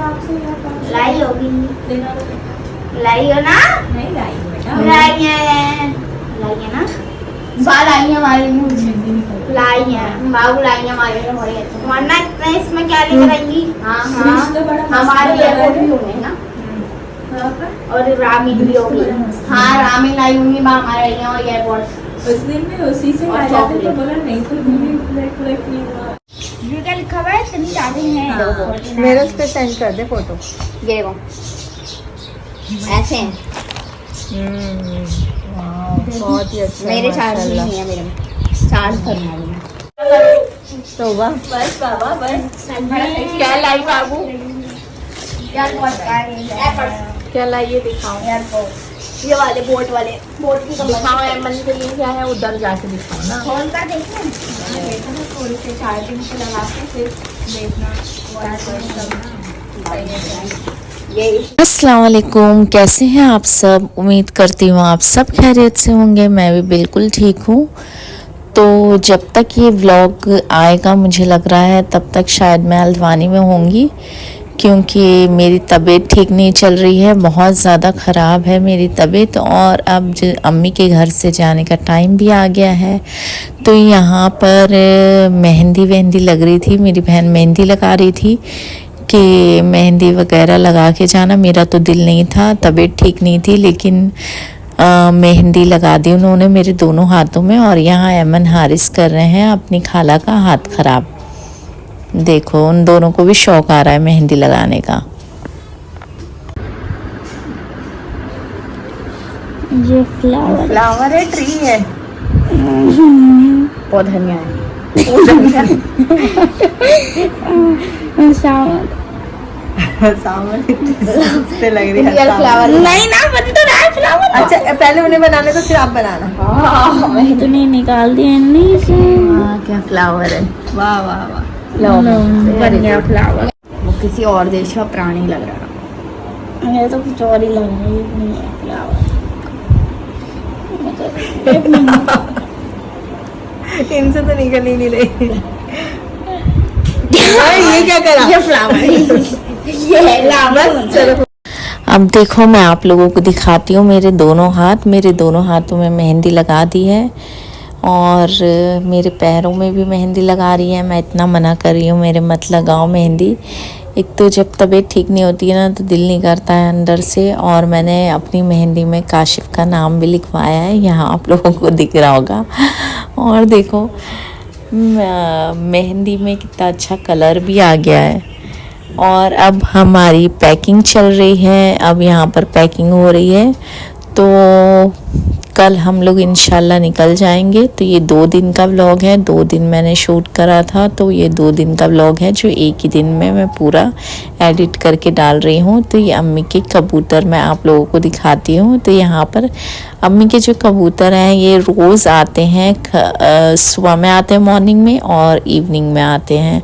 लाई होगी, लाई हो ना? नहीं लाई बेटा, लाई है ना? बाल आई है हमारे लिए, लाई है बाबू, लाई है हमारे लिए बड़ी अच्छी। वरना इतना इसमें क्या लेकर आएंगी? हाँ हमारे एयरपोर्ट भी होंगे ना, और रामिन भी होगी। हाँ रामिन लाई होंगी हमारे लिए, और एयरपोर्ट उस दिन में उसी से आ जाते तो बोला नहीं तो ब्लैक नहीं हुआ। ये क्या लिखा हुआ है? इतनी चार्जिंग है। हाँ। मेरे उस पे सेंड कर दे फोटो। ये देखो ऐसे हैं। बहुत ही अच्छा। मेरे चार्ज नहीं है, मेरे में चार्ज करना है। तो बस बाबा बस। क्या लाई बाबू? क्या लाइए दिखाओ। ये वाले बोट की दिखाओ एमन के लिए क्या है, उधर जाके दिखाओ ना। खोल कर देखें। थोड़ी सी चार्जिंग से लगा के फिर देखना। अस्सलाम वालेकुम, कैसे हैं आप सब? उम्मीद करती हूँ आप सब खैरियत से होंगे। मैं भी बिल्कुल ठीक हूँ। तो जब तक ये व्लॉग आएगा मुझे लग रहा है तब तक शायद मैं हल्द्वानी में होंगी, क्योंकि मेरी तबीयत ठीक नहीं चल रही है, बहुत ज़्यादा ख़राब है मेरी तबीयत। और अब अम्मी के घर से जाने का टाइम भी आ गया है, तो यहाँ पर मेहंदी लग रही थी। मेरी बहन मेहंदी लगा रही थी कि मेहंदी वगैरह लगा के जाना। मेरा तो दिल नहीं था, तबीयत ठीक नहीं थी, लेकिन मेहंदी लगा दी उन्होंने मेरे दोनों हाथों में। और यहाँ एमन हारिस कर रहे हैं अपनी खाला का हाथ ख़राब। देखो उन दोनों को भी शौक आ रहा है मेहंदी लगाने का। ये फ्लावर है, ट्री है, पौधा है। सावन से लग रही है फ्लावर नहीं ना, बन तो रहा है फ्लावर। अच्छा पहले उन्हें बनाने तो फिर आप बनाना। वही तो नहीं निकाल दिए नहीं से। क्या फ्लावर है, वाह वाह वाह। बन गया फ्लावर। वो किसी और देश का प्राणी लग रहा है, मुझे तो कुछ और ही लग रहा है। नहीं है फ्लावर। इनसे तो निकल ही नहीं रही। ये क्या करा? ये फ्लावर ये फ्लावर। अब देखो मैं आप लोगों को दिखाती हूँ मेरे दोनों हाथों में मेहंदी लगा दी है, और मेरे पैरों में भी मेहंदी लगा रही है। मैं इतना मना कर रही हूँ मेरे मत लगाओ मेहंदी। एक तो जब तबीयत ठीक नहीं होती है ना तो दिल नहीं करता है अंदर से। और मैंने अपनी मेहंदी में काशिफ का नाम भी लिखवाया है, यहाँ आप लोगों को दिख रहा होगा। और देखो मेहंदी में कितना अच्छा कलर भी आ गया है। और अब हमारी पैकिंग चल रही है, अब यहाँ पर पैकिंग हो रही है। तो कल हम लोग इंशाल्लाह निकल जाएंगे। तो ये 2 दिन का व्लॉग है, 2 दिन मैंने शूट करा था, तो ये 2 दिन का व्लॉग है जो एक ही दिन में मैं पूरा एडिट करके डाल रही हूँ। तो ये अम्मी के कबूतर मैं आप लोगों को दिखाती हूँ। तो यहाँ पर अम्मी के जो कबूतर हैं ये रोज़ आते हैं, सुबह में आते हैं मॉर्निंग में, और इवनिंग में आते हैं।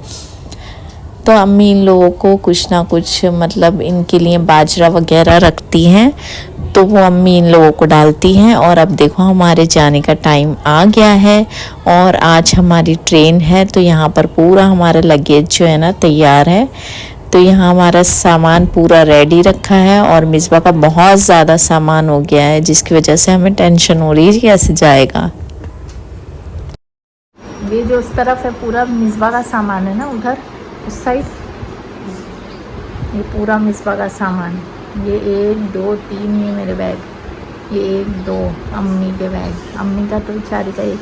तो अम्मी इन लोगों को कुछ ना कुछ मतलब इनके लिए बाजरा वगैरह रखती हैं, तो वो अम्मी इन लोगों को डालती हैं। और अब देखो हमारे जाने का टाइम आ गया है, और आज हमारी ट्रेन है। तो यहाँ पर पूरा हमारा लगेज जो है ना तैयार है। तो यहाँ हमारा सामान पूरा रेडी रखा है, और मिसबा का बहुत ज़्यादा सामान हो गया है, जिसकी वजह से हमें टेंशन हो रही है कि कैसे जाएगा। ये जो उस तरफ है पूरा मिसबा का सामान है ना, उधर उस साइड ये पूरा मिसबा का सामान। ये 1 2 3 ये मेरे बैग, ये 1 2 अम्मी के बैग। अम्मी का तो बेचारी का एक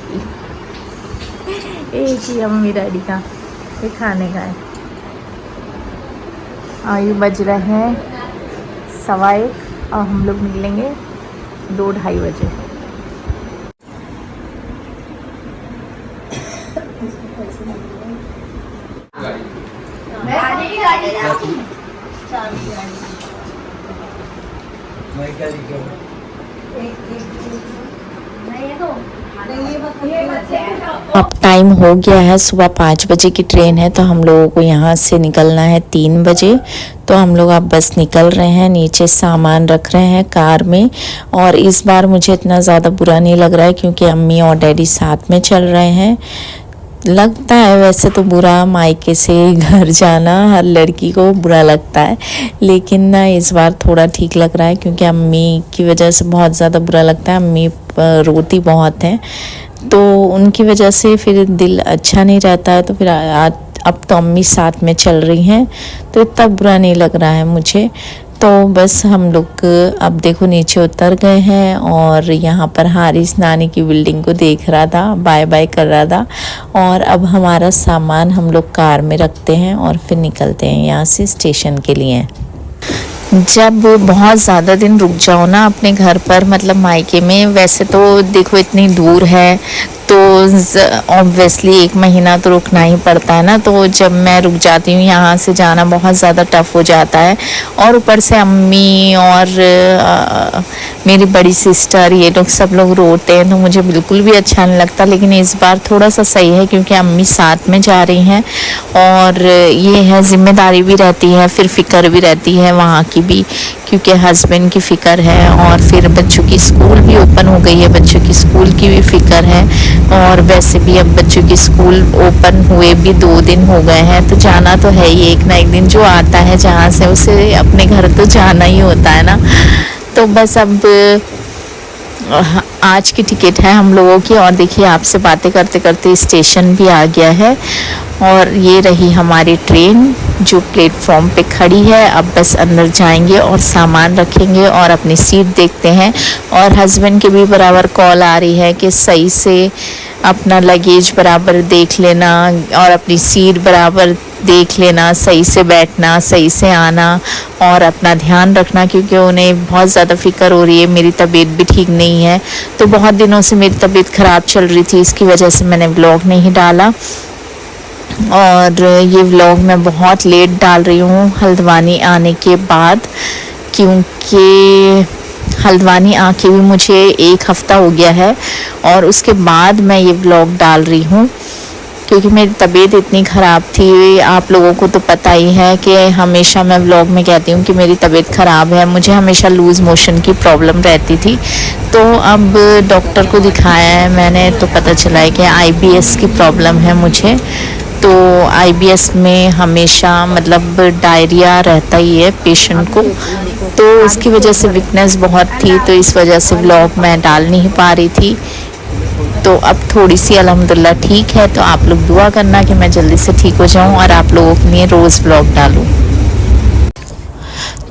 ही अम्मी डैडी का ये खाने का है। और ये बज रहे हैं 1:15 और हम लोग निकलेंगे 2-2:30 बजे। अब टाइम हो गया है, सुबह 5 बजे की ट्रेन है। तो हम लोगों को यहाँ से निकलना है 3 बजे। तो हम लोग अब बस निकल रहे हैं, नीचे सामान रख रहे हैं कार में। और इस बार मुझे इतना ज़्यादा बुरा नहीं लग रहा है क्योंकि अम्मी और डैडी साथ में चल रहे हैं। लगता है वैसे तो बुरा, मायके से घर जाना हर लड़की को बुरा लगता है, लेकिन ना इस बार थोड़ा ठीक लग रहा है क्योंकि अम्मी की वजह से बहुत ज़्यादा बुरा लगता है। अम्मी रोती बहुत हैं तो उनकी वजह से फिर दिल अच्छा नहीं रहता है। तो फिर अब तो अम्मी साथ में चल रही हैं तो इतना बुरा नहीं लग रहा है मुझे। तो बस हम लोग अब देखो नीचे उतर गए हैं और यहाँ पर हारिस नानी की बिल्डिंग को देख रहा था, बाय बाय कर रहा था। और अब हमारा सामान हम लोग कार में रखते हैं और फिर निकलते हैं यहाँ से स्टेशन के लिए। जब बहुत ज़्यादा दिन रुक जाओ ना अपने घर पर, मतलब मायके में, वैसे तो देखो इतनी दूर है तो ऑब्वियसली 1 महीना तो रुकना ही पड़ता है ना। तो जब मैं रुक जाती हूँ यहाँ से जाना बहुत ज़्यादा टफ हो जाता है। और ऊपर से अम्मी और मेरी बड़ी सिस्टर ये लोग सब लोग रोते हैं तो मुझे बिल्कुल भी अच्छा नहीं लगता। लेकिन इस बार थोड़ा सा सही है क्योंकि अम्मी साथ में जा रही हैं और ये है जिम्मेदारी भी रहती है, फिर फ़िक्र भी रहती है वहाँ की भी, क्योंकि हस्बैंड की फ़िक्र है और फिर बच्चों की स्कूल भी ओपन हो गई है, बच्चों की स्कूल की भी फ़िक्र है। और वैसे भी अब बच्चों की स्कूल ओपन हुए भी 2 दिन हो गए हैं तो जाना तो है ही, एक ना एक दिन जो आता है जहाँ से उसे अपने घर तो जाना ही होता है ना। तो बस अब आज की टिकट है हम लोगों की। और देखिए आपसे बातें करते करते स्टेशन भी आ गया है और ये रही हमारी ट्रेन जो प्लेटफॉर्म पे खड़ी है। अब बस अंदर जाएंगे और सामान रखेंगे और अपनी सीट देखते हैं। और हस्बैंड की भी बराबर कॉल आ रही है कि सही से अपना लगेज बराबर देख लेना और अपनी सीट बराबर देख लेना, सही से बैठना, सही से आना और अपना ध्यान रखना, क्योंकि उन्हें बहुत ज़्यादा फ़िक्र हो रही है। मेरी तबीयत भी ठीक नहीं है तो बहुत दिनों से मेरी तबीयत ख़राब चल रही थी, इसकी वजह से मैंने व्लॉग नहीं डाला। और ये व्लॉग मैं बहुत लेट डाल रही हूँ हल्द्वानी आने के बाद, क्योंकि हल्द्वानी आके भी मुझे 1 हफ़्ता हो गया है और उसके बाद मैं ये व्लॉग डाल रही हूँ क्योंकि मेरी तबीयत इतनी ख़राब थी। आप लोगों को तो पता ही है कि हमेशा मैं व्लॉग में कहती हूँ कि मेरी तबीयत ख़राब है, मुझे हमेशा लूज़ मोशन की प्रॉब्लम रहती थी। तो अब डॉक्टर को दिखाया है मैंने तो पता चला है कि IBS की प्रॉब्लम है मुझे। तो IBS में हमेशा मतलब डायरिया रहता ही है पेशेंट को, तो उसकी वजह से वीकनेस बहुत थी, तो इस वजह से व्लॉग मैं डाल नहीं पा रही थी। तो अब थोड़ी सी अल्हम्दुलिल्लाह ठीक है। तो आप लोग दुआ करना कि मैं जल्दी से ठीक हो जाऊं और आप लोगों के लिए रोज़ व्लॉग डालूं।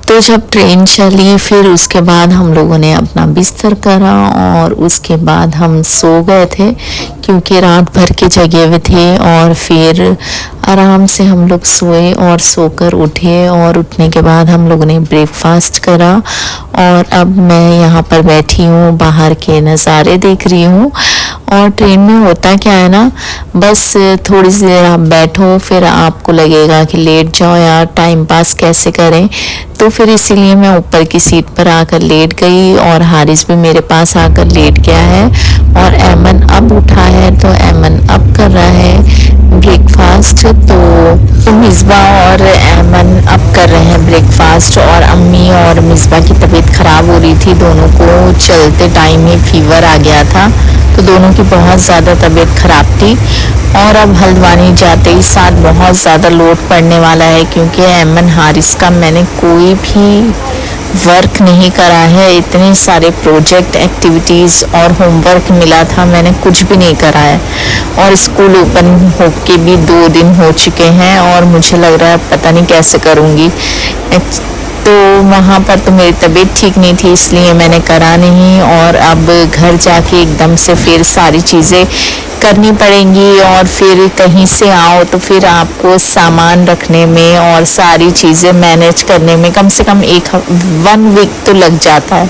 तो जब ट्रेन चली फिर उसके बाद हम लोगों ने अपना बिस्तर करा और उसके बाद हम सो गए थे क्योंकि रात भर के जगे हुए थे। और फिर आराम से हम लोग सोए और सोकर उठे और उठने के बाद हम लोगों ने ब्रेकफास्ट करा। और अब मैं यहाँ पर बैठी हूँ, बाहर के नज़ारे देख रही हूँ। और ट्रेन में होता क्या है ना, बस थोड़ी सी देर आप बैठो फिर आपको लगेगा कि लेट जाओ यार, टाइम पास कैसे करें। तो फिर इसीलिए मैं ऊपर की सीट पर आकर लेट गई और हारिस भी मेरे पास आकर लेट गया है। और ऐमन अब उठा है तो ऐमन अब कर रहा है ब्रेकफास्ट। तो मिसबा और ऐमन अब कर रहे हैं ब्रेकफास्ट। और अम्मी और मिसबा की तबीयत ख़राब हो रही थी, दोनों को चलते टाइम ही फीवर आ गया था, तो दोनों की बहुत ज़्यादा तबीयत ख़राब थी। और अब हल्द्वानी जाते ही साथ बहुत ज़्यादा लोड पड़ने वाला है क्योंकि ऐमन हारिस का मैंने कोई भी वर्क नहीं करा है। इतने सारे प्रोजेक्ट एक्टिविटीज़ और होमवर्क मिला था, मैंने कुछ भी नहीं करा है। और स्कूल ओपन होके भी 2 दिन हो चुके हैं और मुझे लग रहा है पता नहीं कैसे करूँगी। तो वहाँ पर तो मेरी तबीयत ठीक नहीं थी इसलिए मैंने करा नहीं। और अब घर जाके एकदम से फिर सारी चीज़ें करनी पड़ेंगी और फिर कहीं से आओ तो फिर आपको सामान रखने में और सारी चीज़ें मैनेज करने में कम से कम 1 वीक तो लग जाता है।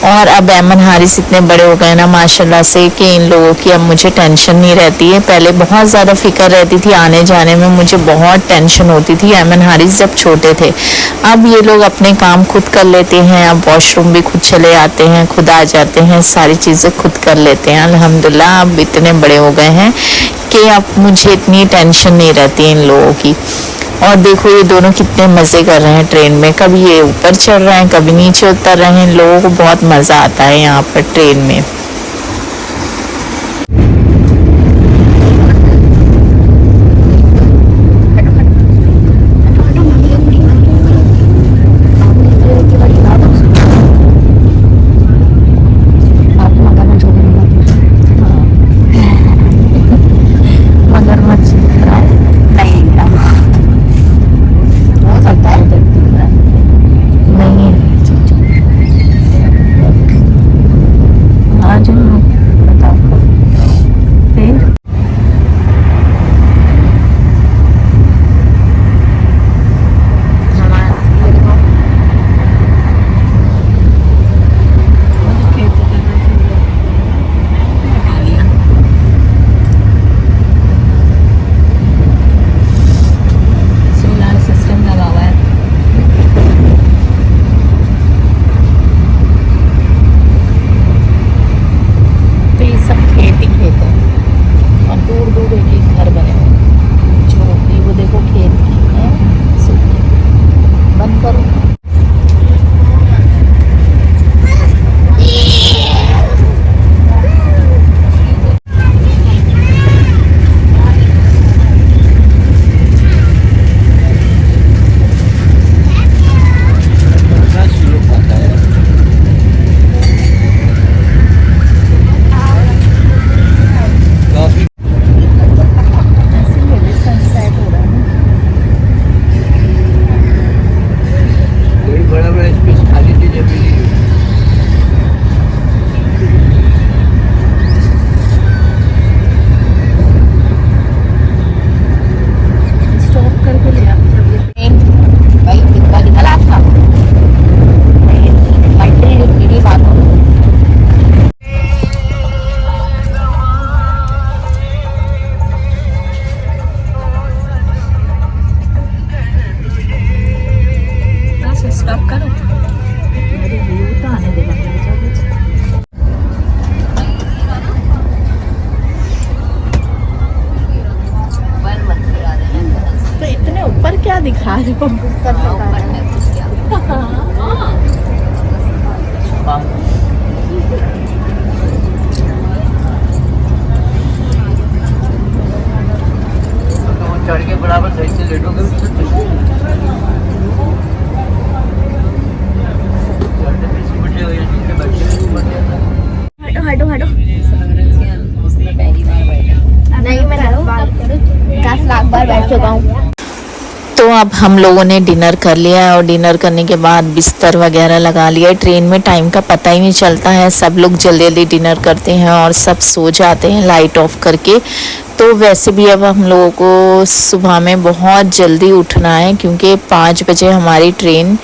और अब ऐमन हारिस इतने बड़े हो गए ना माशाल्लाह से कि इन लोगों की अब मुझे टेंशन नहीं रहती है। पहले बहुत ज़्यादा फिक्र रहती थी, आने जाने में मुझे बहुत टेंशन होती थी ऐमन हारिस जब छोटे थे। अब ये लोग अपने काम खुद कर लेते हैं, अब वॉशरूम भी खुद चले आते हैं, खुद आ जाते हैं, सारी चीज़ें खुद कर लेते हैं अल्हम्दुलिल्लाह। अब इतने बड़े हो गए हैं कि अब मुझे इतनी टेंशन नहीं रहती इन लोगों की। और देखो ये दोनों कितने मज़े कर रहे हैं ट्रेन में, कभी ये ऊपर चढ़ रहे हैं कभी नीचे उतर रहे हैं। इन लोगों को बहुत मज़ा आता है यहाँ पर ट्रेन में। करो, मेरे व्यू तो आने दे बंदा तो इतने ऊपर क्या दिखा रहे हो? चढ़ के बराबर सही से लेटोगे हटो हटो नहीं, मैं 10 लाख बार बैठ चुका हूँ। तो अब हम लोगों ने डिनर कर लिया है और डिनर करने के बाद बिस्तर वगैरह लगा लिया है। ट्रेन में टाइम का पता ही नहीं चलता है, सब लोग जल्दी जल्दी डिनर करते हैं और सब सो जाते हैं लाइट ऑफ करके। तो वैसे भी अब हम लोगों को सुबह में बहुत जल्दी उठना है क्योंकि 5 बजे हमारी ट्रेन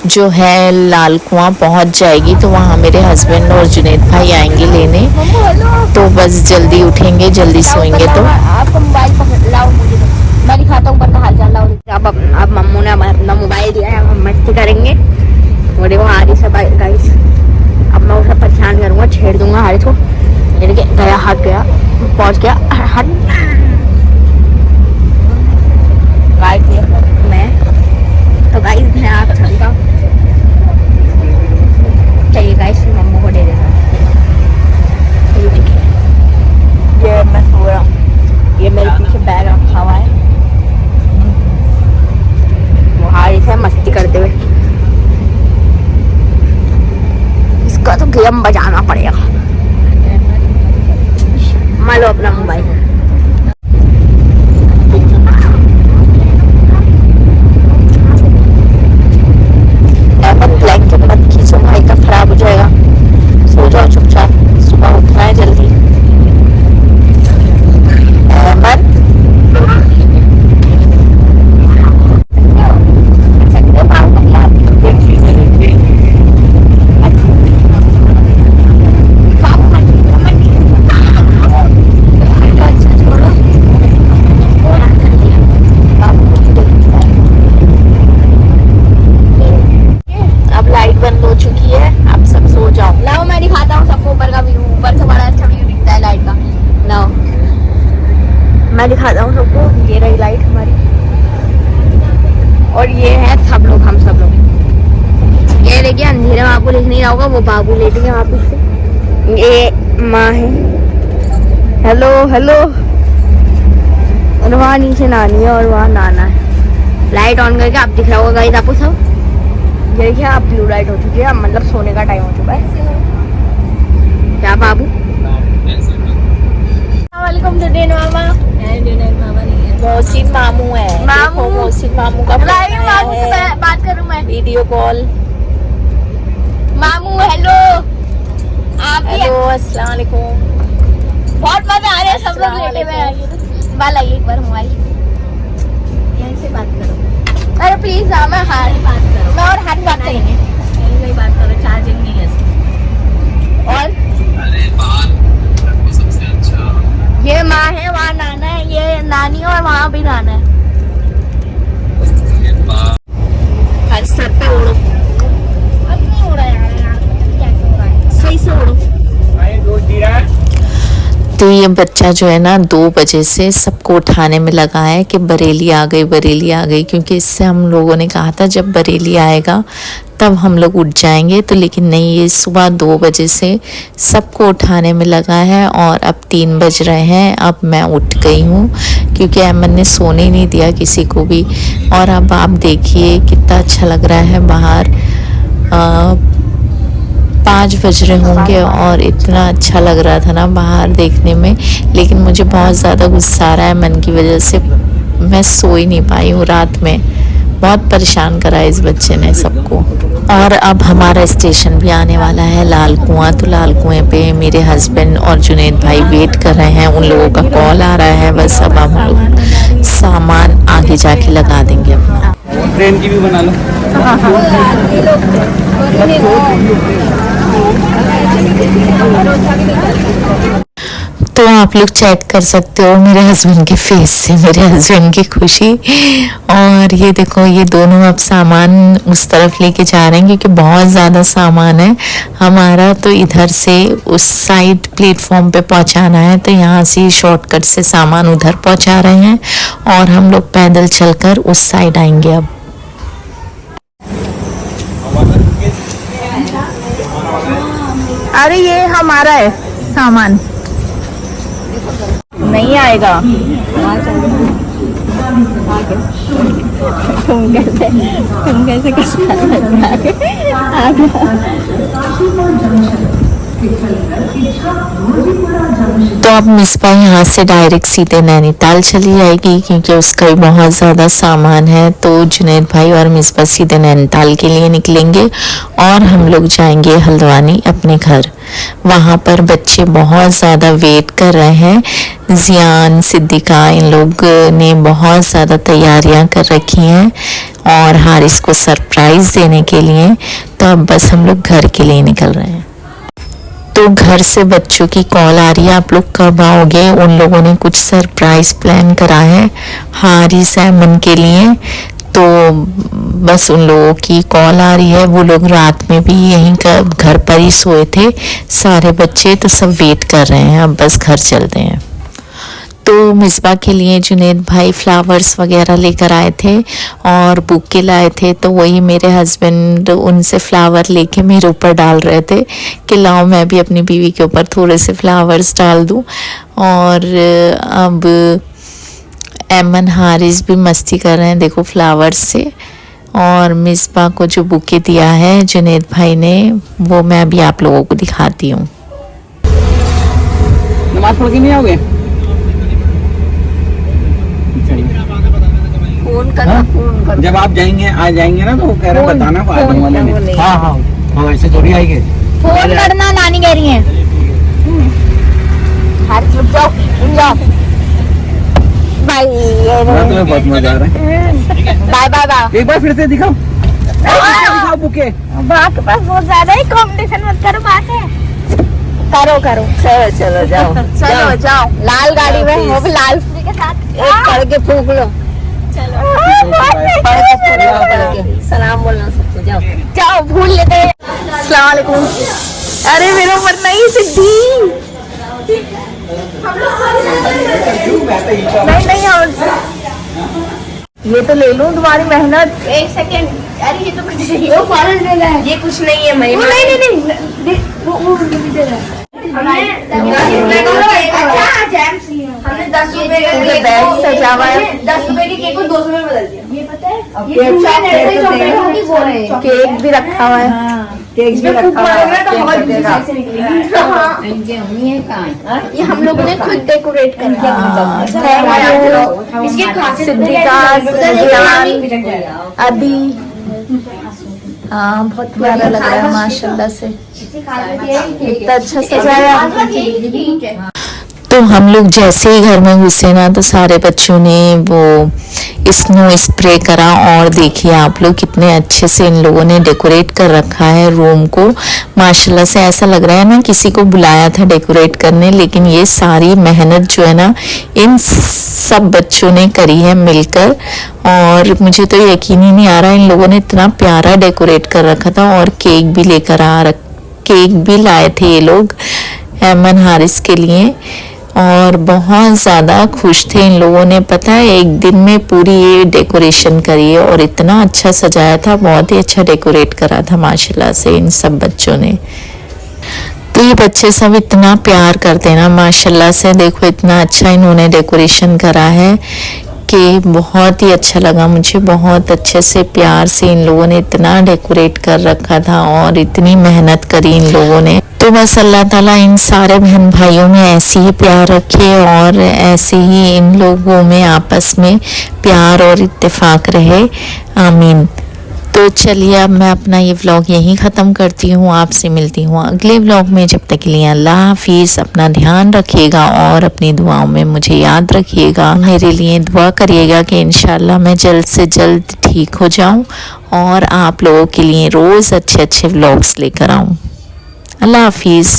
जो है लाल कुआं पहुंच जाएगी। तो वहाँ मेरे हस्बैंड और जुनैद भाई आएंगे लेने, तो बस जल्दी उठेंगे, जल्दी सोएंगे। तो आपका मोबाइल पकड़ लाओ, मुझे मैं दिखाता हूँ ऊपर का हाल चाल। लाओ अब मम्मू ने अपना मोबाइल दिया है, अब हम मस्ती करेंगे। और देखो हारिस है गाइस, अब मैं उसे परेशान करूँगा, छेड़ दूंगा हारिस को। गया हट गया, पहुँच गया हट। मैं तो गाइस मैं आप चलता चाहिए गाइस, मम्मू को दे देना। ये मैं सो रहा हूँ, ये मेरे पीछे बैग रखा हुआ है, वो हारिस है मस्ती करते हुए। इसका तो गेम बजाना पड़ेगा। मान लो अपना मोबाइल, ब्लैंकेट मत खींचो भाई का खराब हो जाएगा। सो जाओ चुपचाप, सुबह उठना है जल्दी। मैं दिखाता हूँ सबको, ये रही लाइट हमारी, और ये है सब लोग, हम सब लोग। ये देखिए अंधेरे में आपको दिख नहीं रहा होगा, वो बाबू लेटे हैं वहाँ पीछे, ये माँ है। हेलो हेलो, और वहाँ नीचे नानी है और वहाँ नाना है। लाइट ऑन करके आप दिख रहा होगा गाइस आपको सब। ये देखिए आप ब्लू लाइट हो चुकी है, मतलब सोने का टाइम हो चुका है। क्या बाबू? वालेकुम जुनैद मामा। मोहसिन मामू है, मामू। देखो मोहसिन मामू का मामू से बात करूँ मैं, वीडियो कॉल। मामू हेलो, आप भी हेलो अस्सलाम वालेकुम। बहुत मजा आ रहा है, सब लोग लेटे हुए हैं। बाल आइए एक बार मोबाइल यहीं से बात करो। अरे प्लीज आओ, मैं हार बात करो, मैं और हाथ बात करेंगे, यहीं बात करो, चार्जिंग नहीं है। और ये माँ है, वहाँ नाना है, ये नानी और वहाँ भी नाना है। हर सर पे ओढ़ो, अब नहीं उड़ा यार, कैसे हो रहा है, सही से ओढ़ो। तो ये बच्चा जो है ना 2 बजे से सबको उठाने में लगा है कि बरेली आ गई, बरेली आ गई। क्योंकि इससे हम लोगों ने कहा था जब बरेली आएगा तब हम लोग उठ जाएंगे, तो लेकिन नहीं, ये सुबह 2 बजे से सबको उठाने में लगा है। और अब 3 बज रहे हैं, अब मैं उठ गई हूँ क्योंकि अमन ने सोने नहीं दिया किसी को भी। और अब आप देखिए कितना अच्छा लग रहा है बाहर। 5 बज रहे होंगे और इतना अच्छा लग रहा था ना बाहर देखने में। लेकिन मुझे बहुत ज़्यादा गुस्सा आ रहा है मन की वजह से, मैं सो ही नहीं पाई हूँ रात में। बहुत परेशान करा इस बच्चे ने सबको। और अब हमारा स्टेशन भी आने वाला है लाल कुआं। तो लाल कुएं पे मेरे हस्बैंड और जुनैद भाई वेट कर रहे हैं, उन लोगों का कॉल आ रहा है। बस अब हम लोग सामान आगे जाके लगा देंगे अपना। ट्रेन की भी बना लो। तो आप लोग चैट कर सकते हो मेरे हस्बैंड के फेस से, मेरे हस्बैंड की खुशी। और ये देखो ये दोनों अब सामान उस तरफ लेके जा रहे हैं क्योंकि बहुत ज़्यादा सामान है हमारा, तो इधर से उस साइड प्लेटफॉर्म पे पहुंचाना है, तो यहाँ से शॉर्टकट से सामान उधर पहुंचा रहे हैं और हम लोग पैदल चलकर उस साइड आएंगे अब। अरे ये हमारा है सामान, नहीं आएगा। तुम कैसे तो अब मिसबा यहाँ से डायरेक्ट सीधे नैनीताल चली जाएगी क्योंकि उसका भी बहुत ज़्यादा सामान है। तो जुनैद भाई और मिसबा सीधे नैनीताल के लिए निकलेंगे और हम लोग जाएंगे हल्द्वानी अपने घर। वहाँ पर बच्चे बहुत ज़्यादा वेट कर रहे हैं। जियान, सिद्दीका, इन लोग ने बहुत ज़्यादा तैयारियां कर रखी हैं और हारिस को सरप्राइज़ देने के लिए। तो अब बस हम लोग घर के लिए निकल रहे हैं। तो घर से बच्चों की कॉल आ रही है, आप लोग कब आओगे? उन लोगों ने कुछ सरप्राइज प्लान करा है हारिस ऐमन के लिए, तो बस उन लोगों की कॉल आ रही है। वो लोग रात में भी यहीं घर पर ही सोए थे सारे बच्चे, तो सब वेट कर रहे हैं। अब बस घर चलते हैं। तो मिसबा के लिए जुनैद भाई फ्लावर्स वगैरह लेकर आए थे और बुके लाए थे, तो वही मेरे हस्बैंड उनसे फ्लावर लेके मेरे ऊपर डाल रहे थे कि लाओ मैं भी अपनी बीवी के ऊपर थोड़े से फ्लावर्स डाल दूं। और अब ऐमन हारिस भी मस्ती कर रहे हैं देखो फ्लावर्स से। और मिसबा को जो बुके दिया है जुनैद भाई ने वो मैं अभी आप लोगों को दिखाती हूँ। नमाज पढ़ के नहीं आओगे? फोन कर जब आप जाएंगे आ जाएंगे ना तो वो कह रहे हैं बताना आने वाले ने। हाँ हाँ हाँ ऐसे थोड़ी आएंगे। फोन करना, नानी कह रही है। हारिस रुक जाओ, रुक जाओ। बाय तुम्हें बहुत मजा आ रहा है। Bye bye bye. एक बार फिर से दिखाओ, दिखाओ बुके। बात के पास बहुत ज्यादा ही कंपटीशन मत करो, बात है। करो करो, चलो चलो जाओ चलो जाओ। लाल गाड़ी में, वो भी लाल के साथ एक पढ़ के फूंक लो। सलाम बोलना सबको, जाओ जाओ, भूल लेते हैं। अस्सलाम वालेकुम। अरे मेरा ऊपर नहीं सिद्धि, नहीं ये तो ले लूं तुम्हारी मेहनत। एक सेकंड, अरे ये तो कुछ नहीं है, वो फॉरन ले रहा है। ये कुछ नहीं है, मैं नहीं वो दे रहा है। हमने 10 रुपए का बैग सजा हुआ है। 10 रुपए के केक को 200 में बदल दिया। ये पता है, केक भी रखा हुआ है। केक भी रखा हुआ है। ये हम लोगों ने खुद डेकोरेट कर दिया। सिद्दीका, अभी हाँ बहुत प्यारा लग रहा है माशाल्लाह से, कितना अच्छा सजाया। तो हम लोग जैसे ही घर में घुसे ना तो सारे बच्चों ने वो स्नो स्प्रे करा और देखिए आप लोग कितने अच्छे से इन लोगों ने डेकोरेट कर रखा है रूम को। माशाल्लाह से ऐसा लग रहा है ना किसी को बुलाया था डेकोरेट करने, लेकिन ये सारी मेहनत जो है ना इन सब बच्चों ने करी है मिलकर। और मुझे तो यकीन ही नहीं आ रहा इन लोगों ने इतना प्यारा डेकोरेट कर रखा था। और केक भी केक भी लाए थे ये लोग ऐमन हारिस के लिए और बहुत ज़्यादा खुश थे इन लोगों ने। पता है एक दिन में पूरी ये डेकोरेशन करी है और इतना अच्छा सजाया था, बहुत ही अच्छा डेकोरेट करा था माशाल्लाह से इन सब बच्चों ने। तो ये बच्चे सब इतना प्यार करते हैं ना माशाल्लाह से, देखो इतना अच्छा इन्होंने डेकोरेशन करा है कि बहुत ही अच्छा लगा मुझे। बहुत अच्छे से प्यार से इन लोगों ने इतना डेकोरेट कर रखा था और इतनी मेहनत करी इन लोगों ने। तो बस अल्लाह ताला इन सारे बहन भाइयों में ऐसे ही प्यार रखे और ऐसे ही इन लोगों में आपस में प्यार और इत्तेफाक रहे, आमीन। तो चलिए अब मैं अपना ये व्लॉग यहीं ख़त्म करती हूँ, आपसे मिलती हूँ अगले व्लॉग में। जब तक के लिए अल्लाह हाफिज़, अपना ध्यान रखिएगा और अपनी दुआओं में मुझे याद रखिएगा। मेरे लिए दुआ करिएगा कि इंशाल्लाह मैं जल्द से जल्द ठीक हो जाऊँ और आप लोगों के लिए रोज़ अच्छे अच्छे व्लॉग्स लेकर आऊँ। अल्लाह हाफिज़।